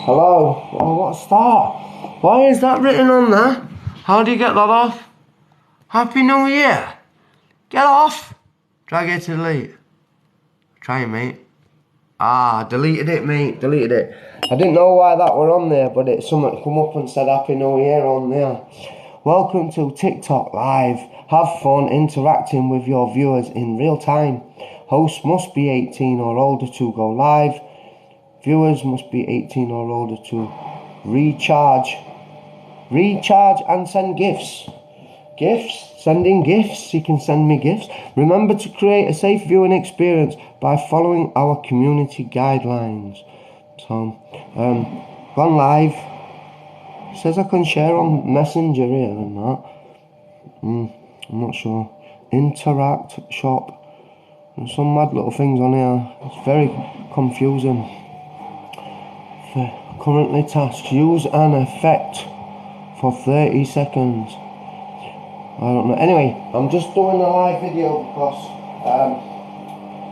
Hello? Oh, what's that? Why is that written on there? How do you get that off? Happy New Year! Get off! Drag it to delete. Try it, mate. Ah, deleted it, mate. Deleted it. I didn't know why that were on there, but it something come up and said Happy New Year on there. Welcome to TikTok Live. Have fun interacting with your viewers in real time. Hosts must be 18 or older to go live. Viewers must be 18 or older to recharge and send gifts. Sending gifts. You can send me gifts. Remember to create a safe viewing experience by following our community guidelines. So, gone live. Says I can share on Messenger here and that. I'm not sure. Interact, shop. There's some mad little things on here. It's very confusing. Currently tasked. Use an effect for 30 seconds. I don't know. Anyway, I'm just doing a live video because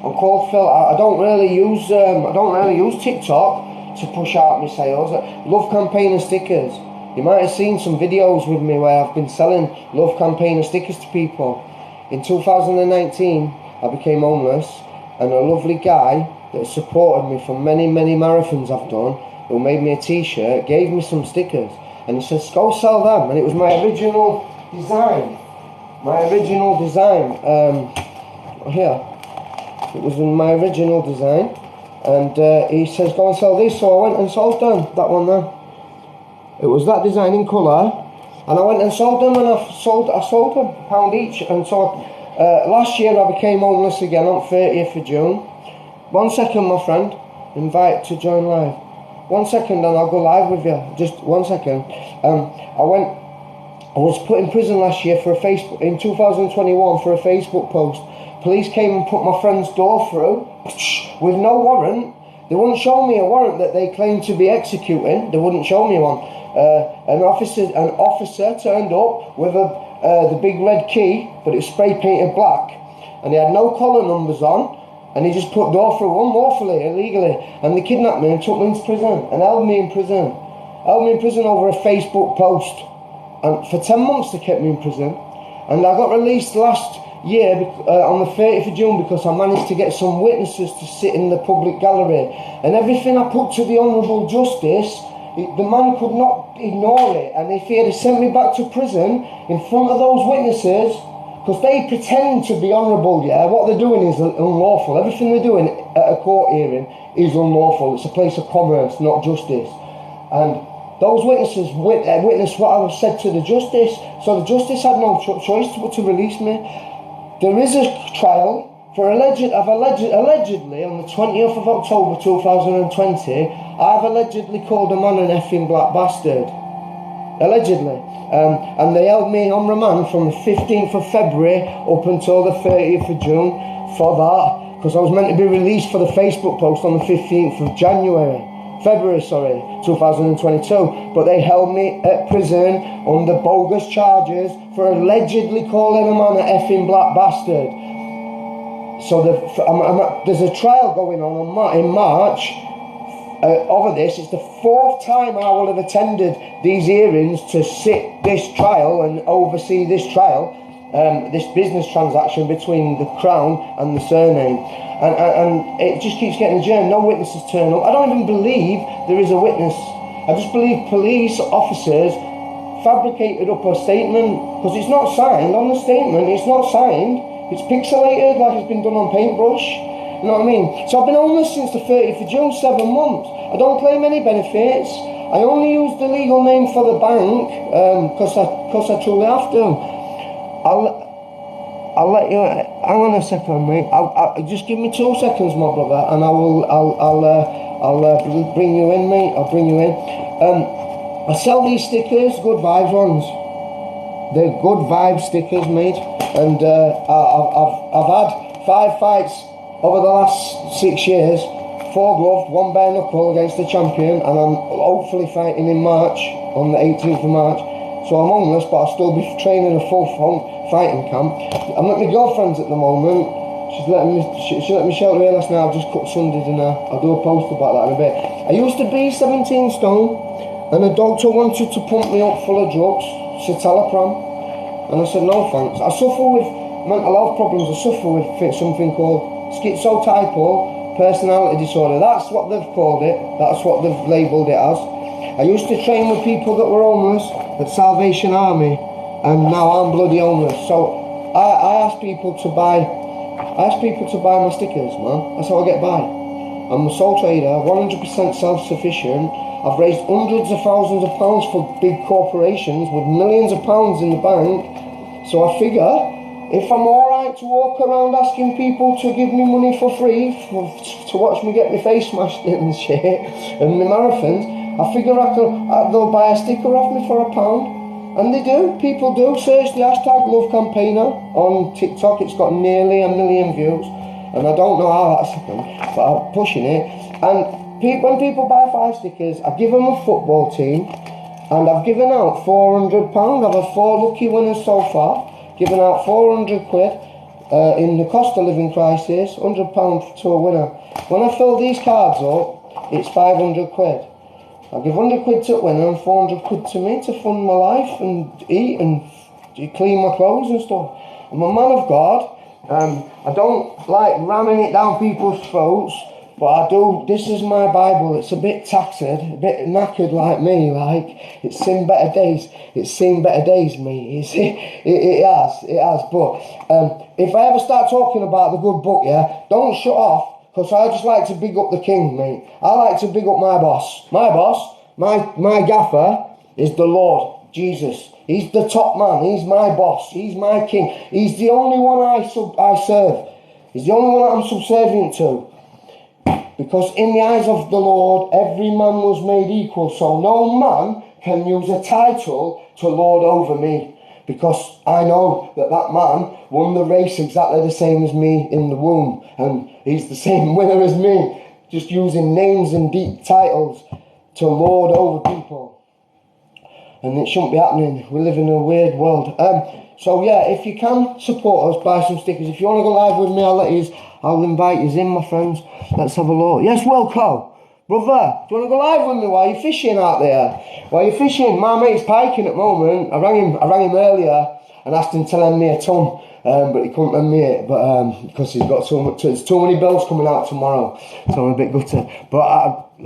I'm called Phil. I don't really use TikTok to push out my sales. Love campaign stickers. You might have seen some videos with me where I've been selling love campaign stickers to people. In 2019, I became homeless, and a lovely guy that supported me for many marathons I've done, who made me a t-shirt, gave me some stickers, and he says, go sell them. And it was my original design. Here. It was in my original design, and he says, go and sell these. So I went and sold them, that one there. It was that design in colour, and I went and sold them, and I sold them £1 each. And so last year I became homeless again on 30th of June. 1 second, my friend. Invite to join live. 1 second, and I'll go live with you. Just 1 second. I was put in prison last year for in 2021 for a Facebook post. Police came and put my friend's door through with no warrant. They wouldn't show me a warrant that they claimed to be executing. They wouldn't show me one. An officer turned up with the big red key, but it was spray painted black, and he had no collar numbers on, and he just put door through unlawfully, illegally, and they kidnapped me and took me into prison and held me in prison over a Facebook post, and for 10 months they kept me in prison. And I got released last year on the 30th of June because I managed to get some witnesses to sit in the public gallery, and everything I put to the Honourable Justice, the man could not ignore it. And if he had sent me back to prison in front of those witnesses, because they pretend to be honourable, yeah, what they're doing is unlawful. Everything they're doing at a court hearing is unlawful. It's a place of commerce, not justice. And those witnesses witnessed what I said to the justice, so the justice had no choice but to release me. There is a trial for allegedly on the 20th of October 2020, I've allegedly called a man an effing black bastard. Allegedly. And they held me on remand from the 15th of February up until the 30th of June for that, because I was meant to be released for the Facebook post on the 15th of February 2022, but they held me at prison under bogus charges for allegedly calling a man an effing black bastard. So there's a trial going on in March over this. It's the 4th time I will have attended these hearings to sit this trial and oversee this trial, this business transaction between the Crown and the surname. And it just keeps getting adjourned. No witnesses turn up. I don't even believe there is a witness. I just believe police officers fabricated up a statement, because it's not signed on the statement. It's not signed. It's pixelated like it's been done on paintbrush. You know what I mean? So I've been homeless since the 30th of June, 7 months. I don't claim any benefits. I only use the legal name for the bank because I truly have to. I'll let you. Hang on a second, mate. I'll just give me 2 seconds, my brother, and I'll bring you in, mate. I'll bring you in. I sell these stickers, good vibes ones. They're good vibe stickers, mate. And I've had 5 fights over the last 6 years. 4 gloved, 1 bare knuckle against the champion, and I'm hopefully fighting in March on the 18th of March. So I'm homeless, but I'll still be training a full fighting camp. I'm at my girlfriend's at the moment. She let me shelter here last night. I've just cooked Sunday dinner. I'll do a post about that in a bit. I used to be 17 stone, and a doctor wanted to pump me up full of drugs, citalopram, and I said no thanks. I suffer with mental health problems. I suffer with something called schizotypal personality disorder. That's what they've called it. That's what they've labelled it as. I used to train with people that were homeless at Salvation Army, and now I'm bloody homeless. So I ask people to buy my stickers, man. That's how I get by. I'm a sole trader, 100% self-sufficient. I've raised hundreds of thousands of pounds for big corporations with millions of pounds in the bank. So I figure, if I'm alright to walk around asking people to give me money for free to watch me get my face smashed in and shit, and my marathons, I figure they'll buy a sticker off me for £1. And they do, people do. Search the hashtag Love Campaigner on TikTok. It's got nearly 1 million views. And I don't know how that's happened, but I'm pushing it. And when people buy 5 stickers, I give them a football team. And I've given out £400. I've had 4 lucky winners so far. Given out 400 quid in the cost of living crisis. £100 to a winner. When I fill these cards up, it's 500 quid. I give 100 quid to a winner and 400 quid to me to fund my life and eat and clean my clothes and stuff. I'm a man of God. I don't like ramming it down people's throats, but I do. This is my Bible. It's a bit tattered, a bit knackered like me. Like, it's seen better days. It's seen better days, mate. It has. But if I ever start talking about the good book, yeah, don't shut off. Because I just like to big up the king, mate. I like to big up my boss. My boss, my gaffer, is the Lord, Jesus. He's the top man. He's my boss. He's my king. He's the only one I serve. He's the only one I'm subservient to. Because in the eyes of the Lord, every man was made equal. So no man can use a title to lord over me. Because I know that man won the race exactly the same as me in the womb. And he's the same winner as me. Just using names and deep titles to lord over people. And it shouldn't be happening. We live in a weird world. So yeah, if you can support us, buy some stickers. If you want to go live with me, I'll invite you in, my friends. Let's have a look. Yes, Wilco. Brother, do you want to go live with me while you're fishing out there? While you're fishing, my mate's piking at the moment. I rang him earlier and asked him to lend me a ton, but he couldn't lend me it, because he's got there's too many bills coming out tomorrow, so I'm a bit gutted. But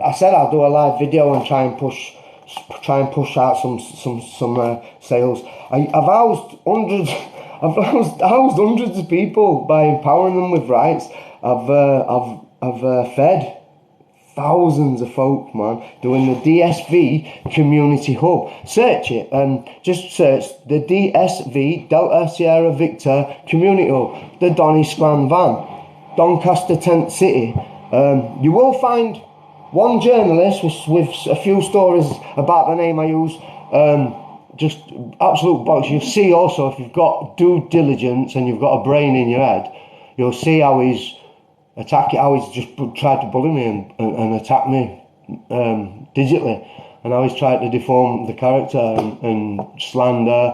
I said I'll do a live video and try and push out some sales. I've housed hundreds of people by empowering them with rights. I've fed thousands of folk, man, doing the DSV Community Hub. Search it, just search the DSV, Delta Sierra Victor Community Hub, the Donny Scran van, Doncaster Tent City. You will find one journalist with a few stories about the name I use, just absolute box. You'll see also, if you've got due diligence and you've got a brain in your head, you'll see how he's just tried to bully me and attack me digitally, and how he's tried to deform the character and slander,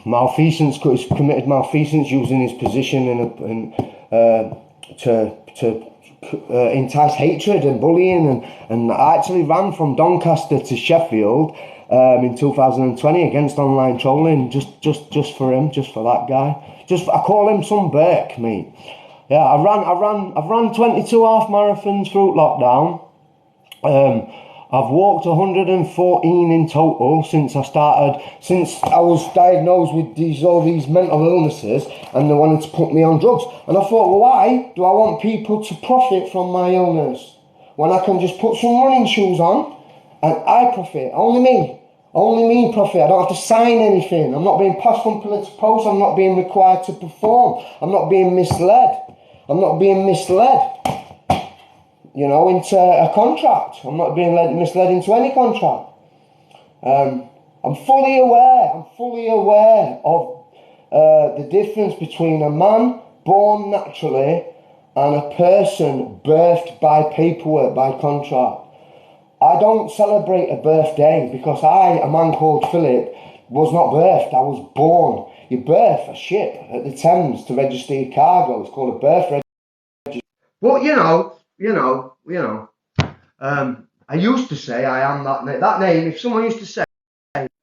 malfeasance. He's committed malfeasance using his position to entice hatred and bullying, and I actually ran from Doncaster to Sheffield in 2020 against online trolling, just for him, just for that guy. I call him some Burke, mate. Yeah, I've ran 22 half marathons through lockdown. I've walked 114 in total since I was diagnosed with all these mental illnesses, and they wanted to put me on drugs. And I thought, well, why do I want people to profit from my illness when I can just put some running shoes on and I profit? Only me profit. I don't have to sign anything. I'm not being passed from pillar to post. I'm not being required to perform. I'm not being misled. Into a contract. I'm not being misled into any contract. I'm fully aware of the difference between a man born naturally and a person birthed by paperwork, by contract. I don't celebrate a birthday because I, a man called Philip, Was not birthed, I was born. You birth a ship at the Thames to register your cargo. It's called a birth registration. Well, I used to say I am that name. If someone used to say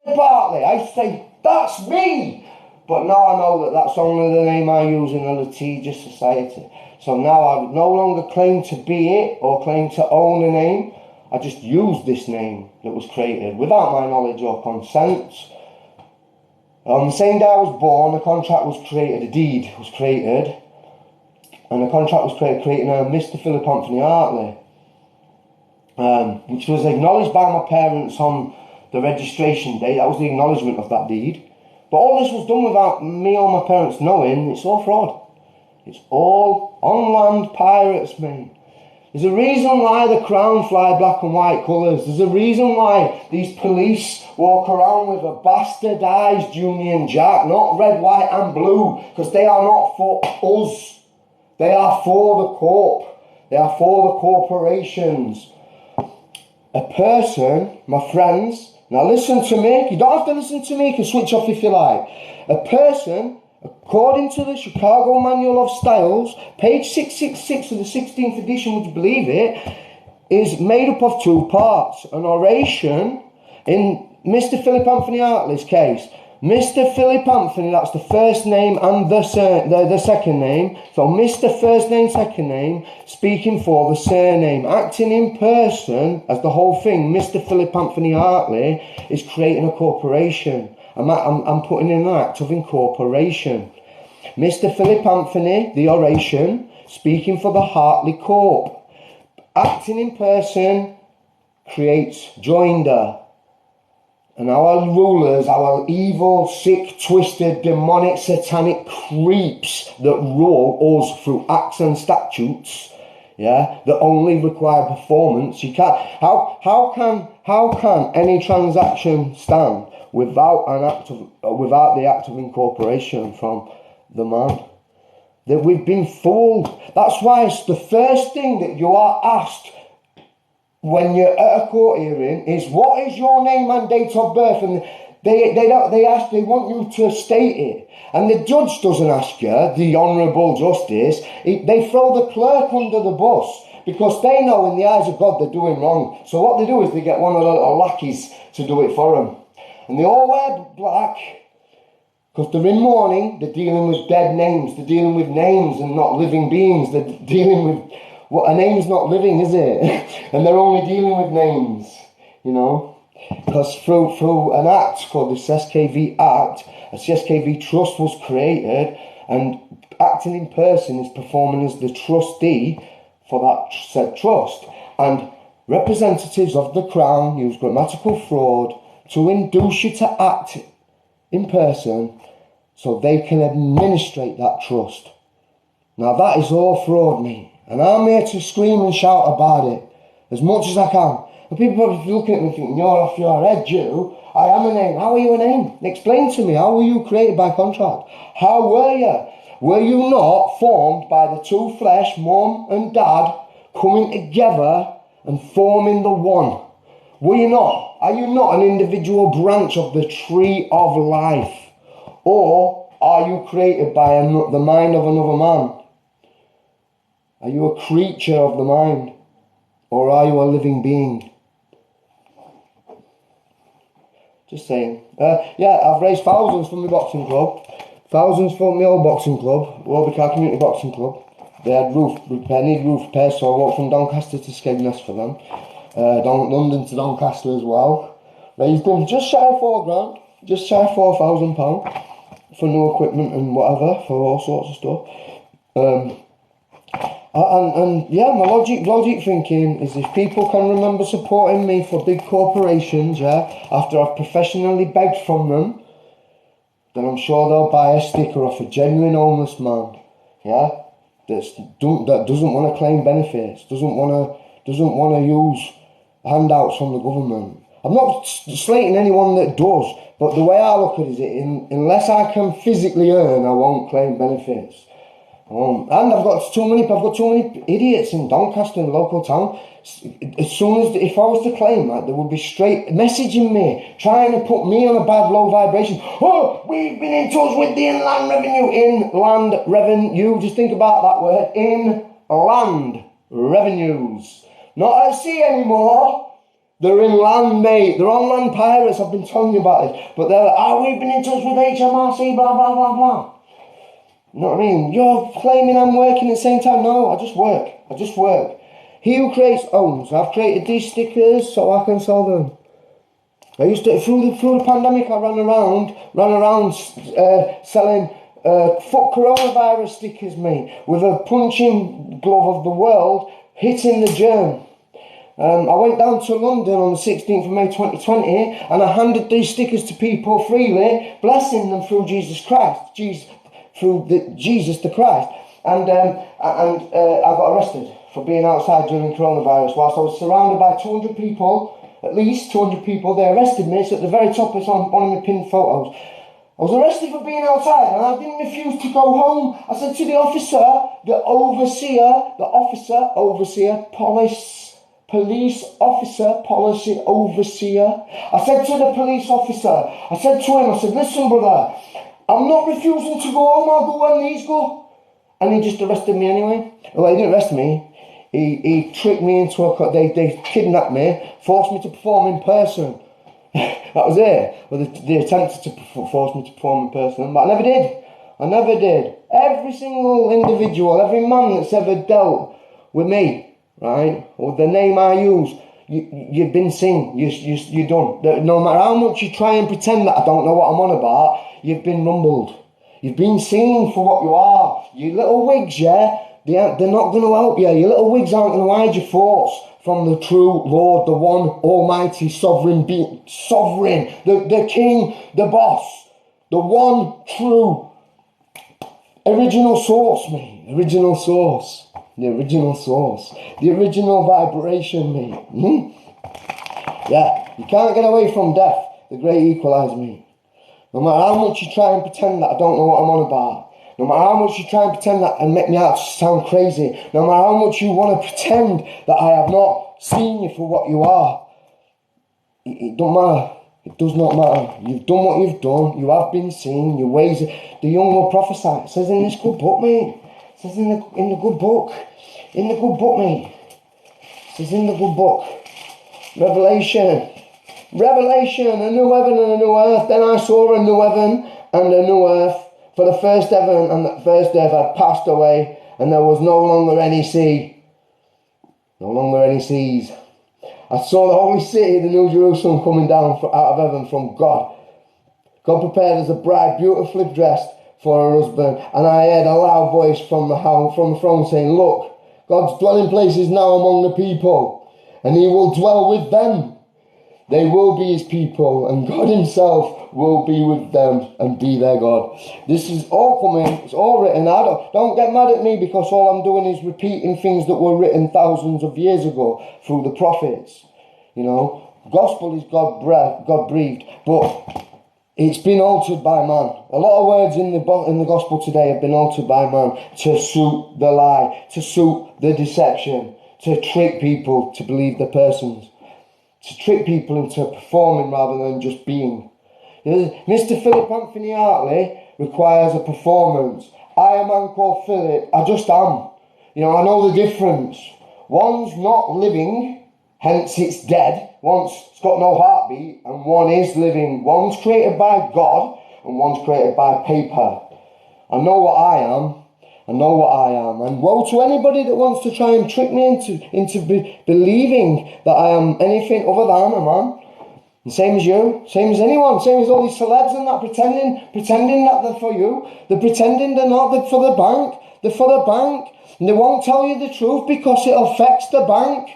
Bartley, I'd say that's me. But now I know that that's only the name I use in a litigious society. So now I would no longer claim to be it or claim to own a name. I just use this name that was created without my knowledge or consent. On the same day I was born, a contract was created, a deed was created, and a contract was created creating a Mr. Philip Anthony Hartley, which was acknowledged by my parents on the registration date. That was the acknowledgement of that deed. But all this was done without me or my parents knowing. It's all fraud. It's all on-land pirates, mate. There's a reason why the Crown fly black and white colours. There's a reason why these police walk around with a bastardised Union Jack, not red, white and blue, because they are not for us. They are for the corp. They are for the corporations. A person, my friends, now listen to me. You don't have to listen to me. You can switch off if you like. A person, according to the Chicago Manual of Styles, page 666 of the 16th edition, would you believe it, is made up of two parts. An oration, in Mr. Philip Anthony Hartley's case, Mr. Philip Anthony, that's the first name and the second name. So Mr. first name, second name, speaking for the surname. Acting in person as the whole thing, Mr. Philip Anthony Hartley is creating a corporation. I'm putting in an act of incorporation. Mr. Philip Anthony, the oration, speaking for the Hartley Corp. Acting in person creates joinder. And our rulers, our evil, sick, twisted, demonic, satanic creeps that rule us through acts and statutes, yeah, that only require performance. You can't. How can any transaction stand without the act of incorporation from the man? That we've been fooled. That's why it's the first thing that you are asked when you're at a court hearing is, what is your name and date of birth? And they want you to state it. And the judge doesn't ask you, the Honourable Justice. They throw the clerk under the bus because they know in the eyes of God they're doing wrong. So what they do is they get one of the little lackeys to do it for them. And they all wear black because they're in mourning. They're dealing with dead names. They're dealing with names and not living beings. They're dealing with... Well, a name's not living, is it? And they're only dealing with names, you know? Because through an act called the SKV Act, a SKV Trust was created, and acting in person is performing as the trustee for that said trust. And representatives of the Crown use grammatical fraud to induce you to act in person so they can administrate that trust. Now that is all fraud, mate. And I'm here to scream and shout about it as much as I can. And people probably looking at me thinking, you're off your head, Jew. I am a name. How are you a name? Explain to me, how were you created by contract? How were you? Were you not formed by the two flesh, mum and dad, coming together and forming the one? Were you not? Are you not an individual branch of the tree of life? Or are you created by the mind of another man? Are you a creature of the mind? Or are you a living being? Just saying. Yeah, I've raised thousands from the boxing club. Thousands from my old boxing club, Warwick Community Boxing Club. They need roof repairs, so I walked from Doncaster to Skegness for them. London to Doncaster as well. Raised them just shy of £4,000. Just shy of £4,000 for new equipment and whatever, for all sorts of stuff. And yeah, my logic thinking is, if people can remember supporting me for big corporations, yeah, after I've professionally begged from them, then I'm sure they'll buy a sticker off a genuine homeless man, yeah, that doesn't want to claim benefits, doesn't want to use handouts from the government. I'm not slating anyone that does, but the way I look at it is, unless I can physically earn, I won't claim benefits. And I've got too many idiots in Doncaster, in the local town. As soon as, if I was to claim that, they would be straight messaging me, trying to put me on a bad low vibration. Oh, we've been in touch with the inland revenue. Inland revenue, just think about that word. Inland revenues. Not at sea anymore. They're in land, mate. They're on land pirates. I've been telling you about it. But they're like, we've been in touch with HMRC, blah, blah, blah, blah. You know what I mean? You're claiming I'm working at the same time. No, I just work. He who creates owns. I've created these stickers so I can sell them. I used to, through the pandemic, I ran around selling foot coronavirus stickers, mate, with a punching glove of the world hitting the germ. I went down to London on the 16th of May 2020 and I handed these stickers to people freely, blessing them through Jesus Christ. Jesus the Christ. And I got arrested for being outside during coronavirus whilst I was surrounded by 200 people, at least 200 people. They arrested me. So at the very top is on one of my pinned photos. I was arrested for being outside and I didn't refuse to go home. I said to the officer, policy overseer. I said to the police officer, I said to him, I said, listen brother, I'm not refusing to go home, I'll go when these go. And he just arrested me anyway. Well, he didn't arrest me. He tricked me into they kidnapped me, forced me to perform in person. That was it. Well, they attempted to force me to perform in person, but I never did. Every single individual, every man that's ever dealt with me, right, or the name I use, you've been seen, you're done. No matter how much you try and pretend that I don't know what I'm on about, you've been rumbled. You've been seen for what you are. You little wigs, yeah, they're not going to help you. Your little wigs aren't going to hide your thoughts from the true Lord, the one almighty sovereign being, the king, the boss, the one true original source, mate. The original vibration, mate. Yeah, you can't get away from death, the great equalizer, mate. No matter how much you try and pretend that I don't know what I'm on about, no matter how much you try and pretend that and make me out to sound crazy, no matter how much you want to pretend that I have not seen you for what you are, it don't matter. It does not matter. You've done what you've done. You have been seen. Your ways. The young will prophesy. It says in this good book, mate. It says in the good book. In the good book, mate. It says in the good book. Revelation, a new heaven and a new earth. Then I saw a new heaven and a new earth. For the first heaven and the first earth had passed away, and there was no longer any sea. No longer any seas. I saw the holy city, the new Jerusalem, coming down out of heaven from God. God prepared as a bride, beautifully dressed for her husband. And I heard a loud voice from the throne saying, look, God's dwelling place is now among the people, and he will dwell with them. They will be his people, and God himself will be with them and be their God. This is all coming, it's all written. Don't get mad at me, because all I'm doing is repeating things that were written thousands of years ago through the prophets. You know, gospel is God breathed, but it's been altered by man. A lot of words in the gospel today have been altered by man to suit the lie, to suit the deception, to trick people to believe the persons, to trick people into performing rather than just being. Mr. Philip Anthony Hartley requires a performance. I, a man called Philip, I just am. You know, I know the difference. One's not living, hence it's dead. One's got no heartbeat, and one is living. One's created by God, and one's created by paper. I know what I am. And woe to anybody that wants to try and trick me into believing that I am anything other than a man. And same as you, same as anyone, same as all these celebs and that, pretending that they're for you. They're pretending they're not, they're for the bank. They're for the bank. And they won't tell you the truth because it affects the bank.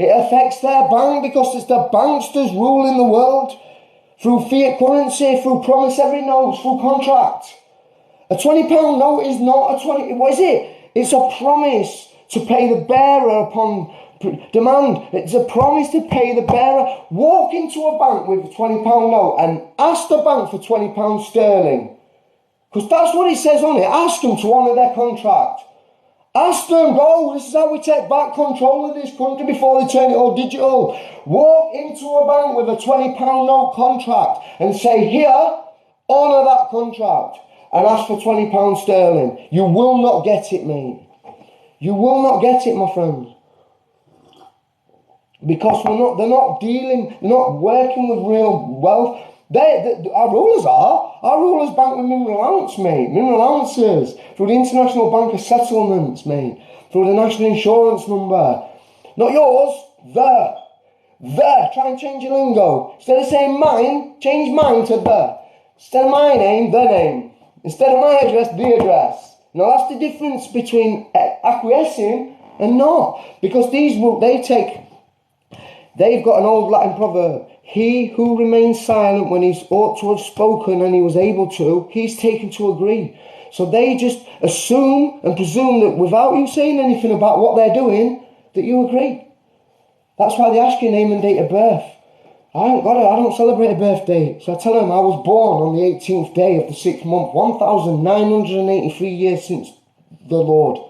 It affects their bank because it's the banksters ruling the world. Through fiat currency, through promissory notes, through contract. A £20 note is not a 20, what is it? It's a promise to pay the bearer upon demand. It's a promise to pay the bearer. Walk into a bank with a £20 note and ask the bank for £20 sterling. Because that's what it says on it. Ask them to honour their contract. Ask them, go, this is how we take back control of this country before they turn it all digital. Walk into a bank with a £20 note contract and say, here, honour that contract. And ask for £20 sterling. You will not get it, mate. You will not get it, my friends. Because they're not working with real wealth. Our rulers bank with mineral allowance, mate. Mineral allowances. Through the International Bank of Settlements, mate. Through the National Insurance number. Not yours, there. Try and change your lingo. Instead of saying mine, change mine to the. Instead of my name, the name. Instead of my address, the address. Now that's the difference between acquiescing and not. Because they've got an old Latin proverb. He who remains silent when he's ought to have spoken and he was able to, he's taken to agree. So they just assume and presume that without you saying anything about what they're doing, that you agree. That's why they ask your name and date of birth. I don't celebrate a birthday. So I tell them I was born on the 18th day of the 6th month, 1,983 years since the Lord.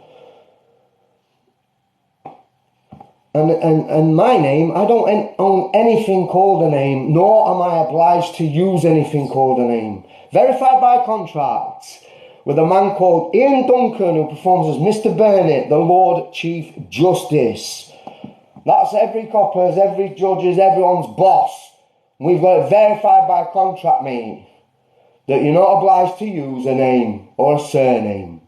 And my name, I don't own anything called a name, nor am I obliged to use anything called a name. Verified by contract with a man called Ian Duncan, who performs as Mr. Burnett, the Lord Chief Justice. That's every copper's, every judge's, everyone's boss. We've got it verified by contract, mate, that you're not obliged to use a name or a surname.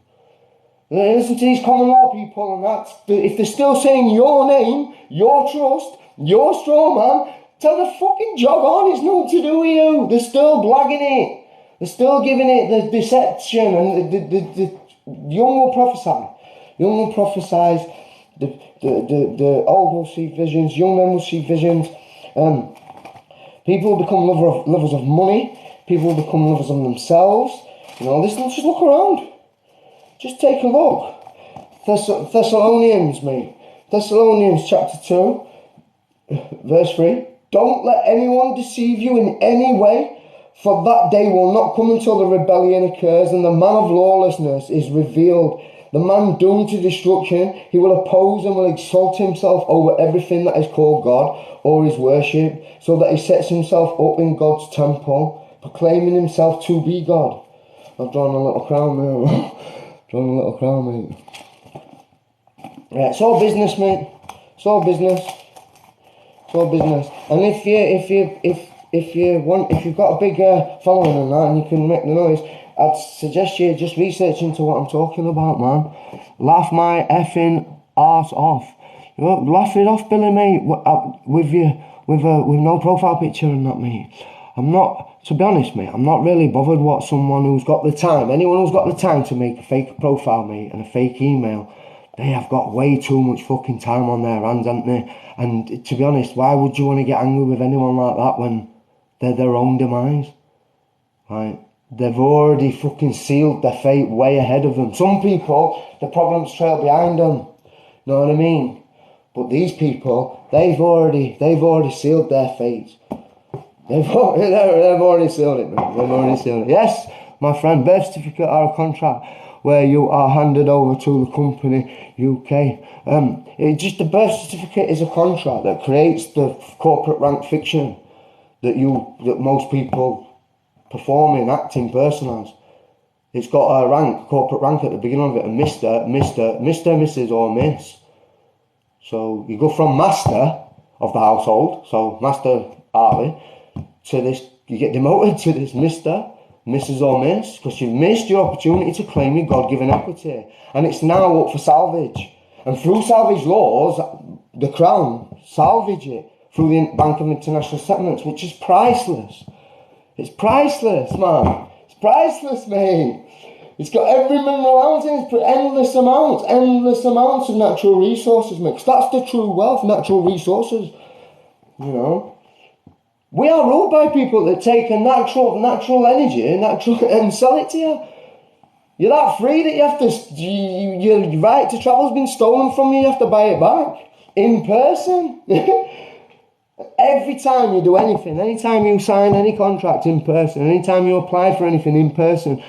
Listen to these common law people, and if they're still saying your name, your trust, your straw man, tell the fucking jog on, it's nothing to do with you. They're still blagging it. They're still giving it the deception, and the young will prophesy. Young will prophesy. The old will see visions. Young men will see visions. People will become lovers of money. People will become lovers of themselves. Just look around. Just take a look. Thessalonians, mate. Thessalonians chapter 2, verse 3. Don't let anyone deceive you in any way, for that day will not come until the rebellion occurs and the man of lawlessness is revealed. The man doomed to destruction, he will oppose and will exalt himself over everything that is called God or is worshipped, so that he sets himself up in God's temple, proclaiming himself to be God. I've drawn a little crown there. Drawn a little crown, mate. Yeah, it's all business, mate. It's all business. It's all business. And if you've got a big following and that, and you can make the noise, I'd suggest you just research into what I'm talking about, man. Laugh my effing arse off. Laugh it off, Billy, mate. With no profile picture and that, mate. To be honest, mate, I'm not really bothered what someone who's got the time, anyone who's got the time to make a fake profile, mate, and a fake email, they have got way too much fucking time on their hands, haven't they? And to be honest, why would you want to get angry with anyone like that when they're their own demise? Right? They've already fucking sealed their fate way ahead of them. Some people, the problems trail behind them. You know what I mean? But these people, they've already sealed their fate. They've already sealed it, mate. They've already sealed it. Yes, my friend, birth certificate or a contract where you are handed over to the company UK. The birth certificate is a contract that creates the corporate rank fiction that most people perform in, act in, person as. It's got a corporate rank at the beginning of it, a Mr., Mrs. or Miss. So you go from master of the household, so Master Hartley, to this, you get demoted to this Mr., Mrs. or Miss, because you've missed your opportunity to claim your God-given equity. And it's now up for salvage. And through salvage laws, the Crown salvage it through the Bank of International Settlements, which is priceless. It's priceless, man. It's priceless, mate. It's got every mineral allowance in it, endless amounts of natural resources, mate. 'Cause that's the true wealth, natural resources. We are ruled by people that take a natural energy and sell it to you. You're that free that you have to, your right to travel has been stolen from you, you have to buy it back. In person. Every time you do anything, anytime you sign any contract in person, anytime you apply for anything in person,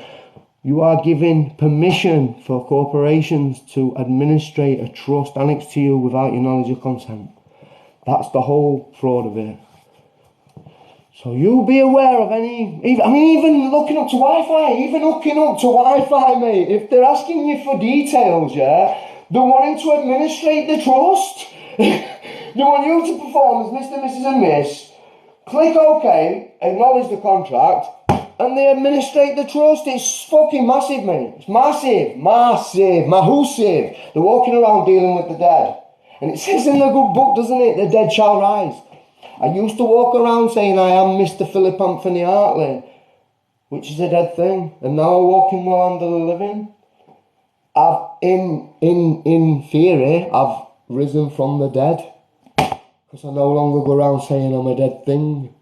You are giving permission for corporations to administrate a trust annexed to you without your knowledge or consent. That's the whole fraud of it. So you be aware of even looking up to Wi-Fi, mate. If they're asking you for details, yeah, they're wanting to administrate the trust. They want you to perform as Mr, Mrs and Miss. Click OK, acknowledge the contract, and they administrate the trust. It's fucking massive, mate. It's massive, massive. They're walking around dealing with the dead. And it says in the good book, doesn't it? The dead shall rise. I used to walk around saying I am Mr. PHILLIP Hartley, which is a dead thing. And now I walk in the land of the living. In theory, I've risen from the dead. Because I no longer go around saying I'm a dead thing.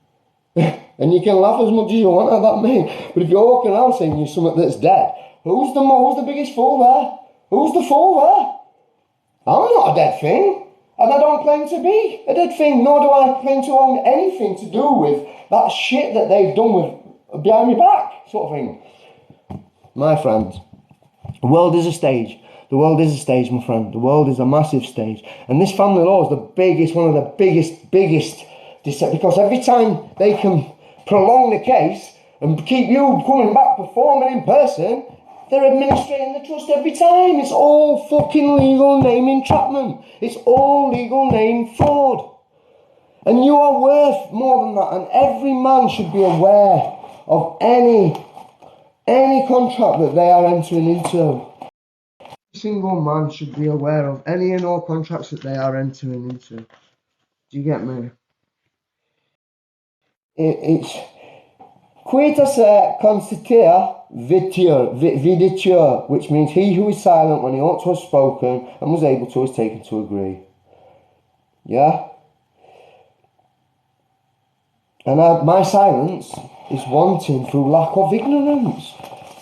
And you can laugh as much as you want at that, mate. But if you're walking around saying you're something that's dead, who's the biggest fool there? Who's the fool there? I'm not a dead thing. And I don't claim to be a dead thing, nor do I claim to own anything to do with that shit that they've done with behind my back, sort of thing. My friends, the world is a stage. The world is a stage, my friend. The world is a massive stage. And this family law is the biggest, one of the biggest, because every time they can prolong the case and keep you coming back performing in person, they're administrating the trust every time. It's all fucking legal name entrapment. It's all legal name fraud. And you are worth more than that. And every man should be aware of any contract that they are entering into. Every single man should be aware of any and all contracts that they are entering into. Do you get me? It's Quitus consitea viditur, which means he who is silent when he ought to have spoken and was able to has taken to agree. Yeah? And my silence is wanting through lack of ignorance.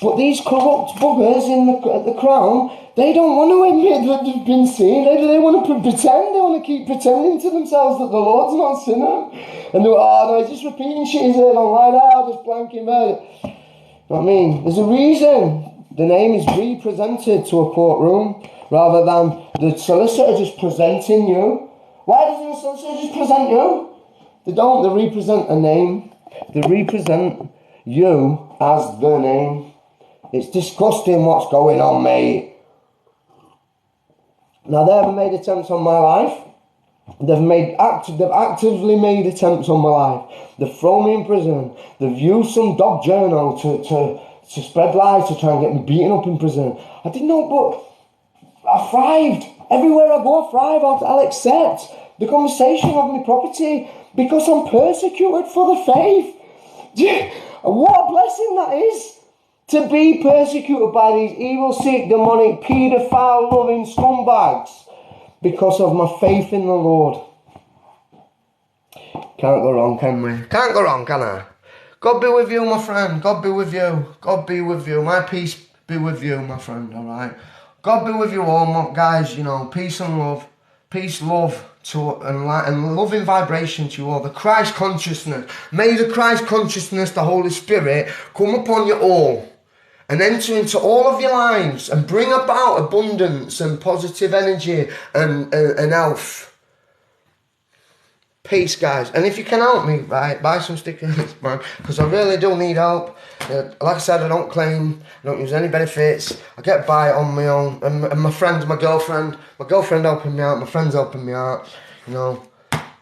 But these corrupt buggers at the Crown, they don't want to admit that they've been seen. They want to pretend. They want to keep pretending to themselves that the Lord's not seen them. And they're no, he's just repeating shit he's heard online. I'll just blank him out. You know what I mean? There's a reason the name is represented to a courtroom rather than the solicitor just presenting you. Why doesn't the solicitor just present you? They don't. They represent a name. They represent you as the name. It's disgusting what's going on, mate. Now, they haven't made attempts on my life. They've actively made attempts on my life. They've thrown me in prison. They've used some dog journal to spread lies to try and get me beaten up in prison. I didn't know, but I thrived. Everywhere I go, I thrive. I'll accept the conversation of my property because I'm persecuted for the faith. What a blessing that is. To be persecuted by these evil, sick, demonic, paedophile, loving scumbags because of my faith in the Lord. Can't go wrong, can we? Can't go wrong, can I? God be with you, my friend. God be with you. God be with you. My peace be with you, my friend, alright? God be with you all, my guys, you know, peace and love. Peace, love, and loving vibration to you all. The Christ consciousness. May the Christ consciousness, the Holy Spirit, come upon you all. And enter into all of your lives and bring about abundance and positive energy and health. Peace, guys. And if you can help me, right, buy some stickers, man, because I really do need help. Like I said, I don't claim, I don't use any benefits. I get by on my own. And my friends, my girlfriend helping me out, my friends helping me out, you know.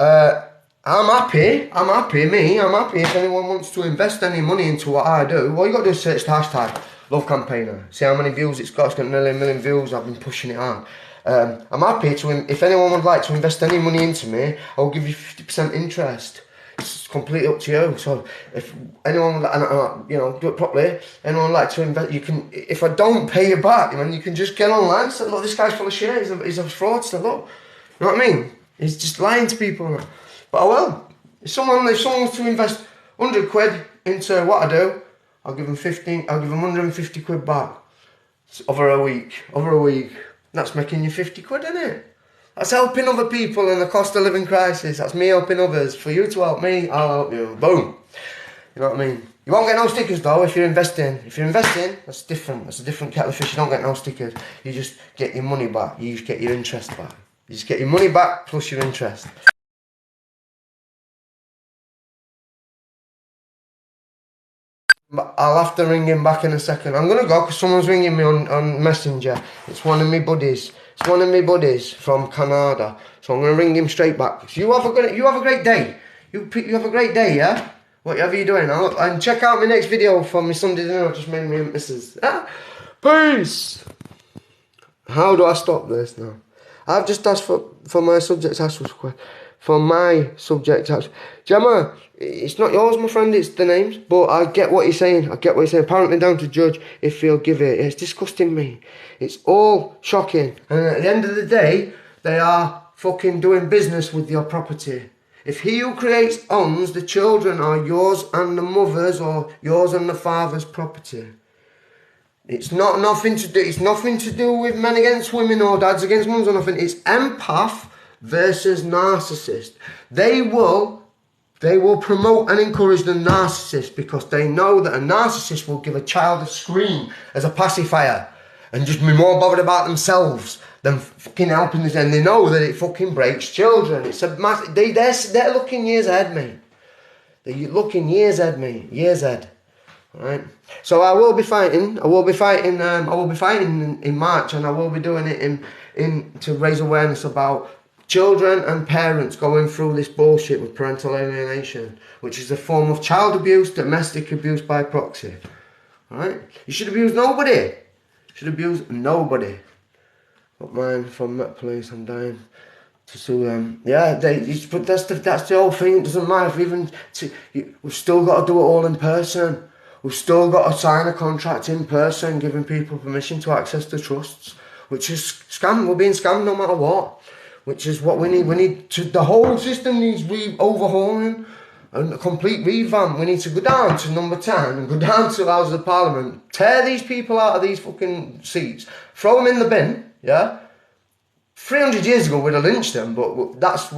I'm happy if anyone wants to invest any money into what I do. All you got to do is search the hashtag Love Campaigner. See how many views it's got. It's got nearly 1 million views. I've been pushing it on. I'm happy to, if anyone would like to invest any money into me, I'll give you 50% interest. It's completely up to you. So if anyone, you know, do it properly, anyone would like to invest, you can, if I don't pay you back, man, you can just get online and say, look, this guy's full of shit, he's a fraudster, look. You know what I mean? He's just lying to people. But I will. If someone wants to invest 100 quid into what I do, I'll give them 150 quid back. It's over a week. That's making you 50 quid, isn't it? That's helping other people in the cost of living crisis. That's me helping others. For you to help me, I'll help you. Boom. You know what I mean? You won't get no stickers though if you're investing. If you're investing, that's different. That's a different kettle of fish. You don't get no stickers. You just get your money back. You just get your interest back. You just get your money back plus your interest. But I'll have to ring him back in a second. I'm gonna go because someone's ringing me on Messenger. It's one of my buddies. It's one of my buddies from Canada. So I'm gonna ring him straight back. So you have a great day. You have a great day, yeah? Whatever you're doing. And check out my next video from my Sunday dinner I just made me and Mrs. Peace! How do I stop this now? I've just asked for my subject hash request. For my subject hash. Gemma, it's not yours, my friend, it's the names. But I get what you're saying. Apparently down to judge if he'll give it. It's disgusting me. It's all shocking. And at the end of the day, they are fucking doing business with your property. If he who creates owns, the children are yours and the mother's or yours and the father's property. It's nothing to do with men against women or dads against mums or nothing. It's empath versus narcissist. They will promote and encourage the narcissist because they know that a narcissist will give a child a scream as a pacifier and just be more bothered about themselves than fucking helping us. And they know that it fucking breaks children. It's a massive. They're looking years ahead, mate. They're looking years ahead, mate. Years ahead. Right. So I will be fighting. I will be fighting in March, and I will be doing it in to raise awareness about children and parents going through this bullshit with parental alienation, which is a form of child abuse, domestic abuse by proxy. Right? You should abuse nobody. You should abuse nobody. But mine from Met Police, I'm dying to sue them. Yeah, but that's the whole thing. It doesn't matter if we've still got to do it all in person. We've still got to sign a contract in person, giving people permission to access the trusts, which is scam. We're being scammed no matter what. Which is what we need. The whole system needs overhauling and a complete revamp. We need to go down to number 10 and go down to the House of Parliament, tear these people out of these fucking seats, throw them in the bin. Yeah. 300 years ago we'd have lynched them, but we're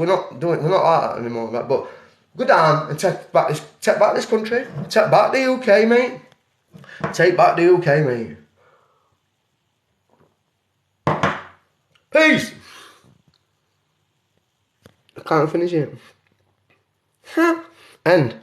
not like that anymore. Right? But go down and take back this country, take back the UK, mate. Take back the UK, mate. Peace. I can't finish it. End.